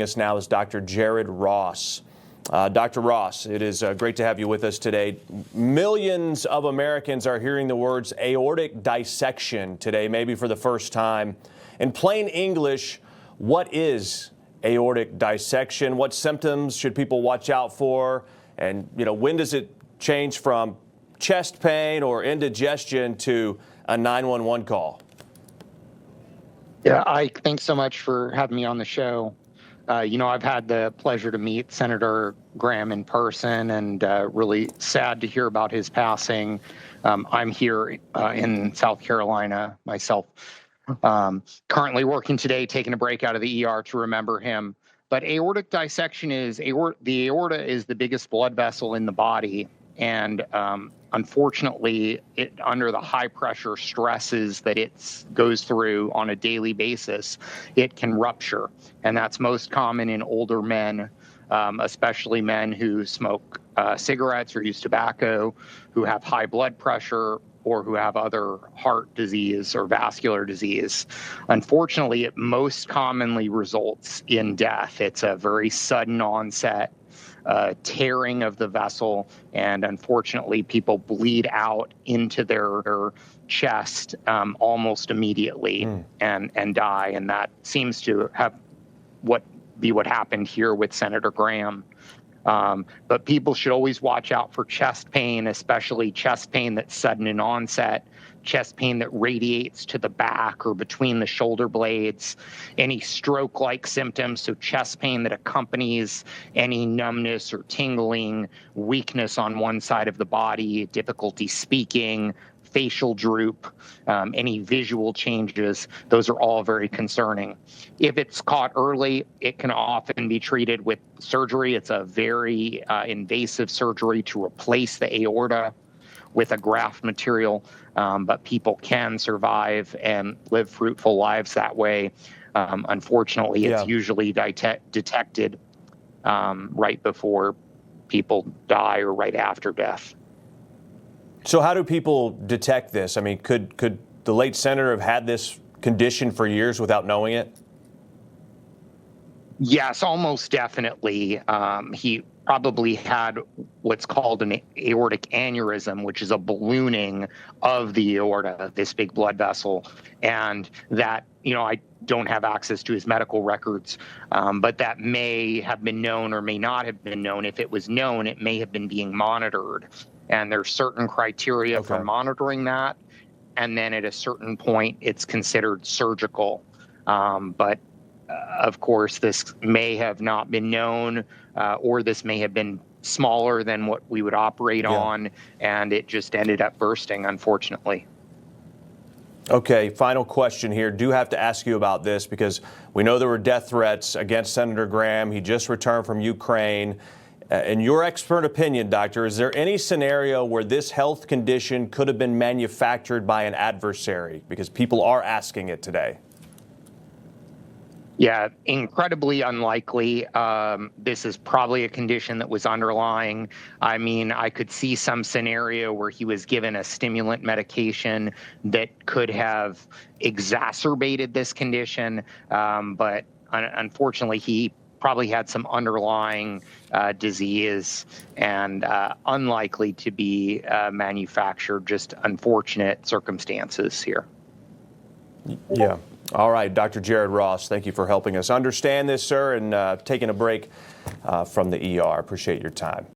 us now is Dr. Jared Ross. Dr. Ross, it is great to have you with us today. Millions of Americans are hearing the words aortic dissection today, maybe for the first time. In plain English, what is aortic dissection? What symptoms should people watch out for? And, when does it change from chest pain or indigestion to a 911 call? Yeah, thanks so much for having me on the show. I've had the pleasure to meet Senator Graham in person, and really sad to hear about his passing. I'm here in South Carolina myself, currently working today, taking a break out of the ER to remember him. But aortic dissection is the aorta is the biggest blood vessel in the body, and unfortunately, under the high pressure stresses that it goes through on a daily basis, it can rupture. And that's most common in older men, especially men who smoke cigarettes or use tobacco, who have high blood pressure, or who have other heart disease or vascular disease. Unfortunately, it most commonly results in death. It's a very sudden onset tearing of the vessel, and unfortunately, people bleed out into their chest almost immediately and die. And that seems to have what happened here with Senator Graham. But people should always watch out for chest pain, especially chest pain that's sudden in onset, chest pain that radiates to the back or between the shoulder blades, any stroke-like symptoms, so chest pain that accompanies any numbness or tingling, weakness on one side of the body, difficulty speaking, facial droop, any visual changes. Those are all very concerning. If it's caught early, it can often be treated with surgery. It's a very invasive surgery to replace the aorta with a graft material, but people can survive and live fruitful lives that way. Unfortunately, it's usually detected right before people die or right after death. So how do people detect this? I mean, could the late senator have had this condition for years without knowing it? Yes, almost definitely. He probably had what's called an aortic aneurysm, which is a ballooning of the aorta, this big blood vessel. And that, I don't have access to his medical records, but that may have been known or may not have been known. If it was known, it may have been being monitored. And there's certain criteria for monitoring that. And then at a certain point, it's considered surgical. But of course, this may have not been known, or this may have been smaller than what we would operate on, and it just ended up bursting, unfortunately. Okay, final question here. Do have to ask you about this because we know there were death threats against Senator Graham. He just returned from Ukraine. In your expert opinion, doctor, is there any scenario where this health condition could have been manufactured by an adversary? Because people are asking it today. Yeah, incredibly unlikely. This is probably a condition that was underlying. I mean, I could see some scenario where he was given a stimulant medication that could have exacerbated this condition, but unfortunately, he probably had some underlying disease and unlikely to be manufactured, just unfortunate circumstances here. Yeah. All right, Dr. Jared Ross, thank you for helping us understand this, sir, and taking a break from the ER. Appreciate your time.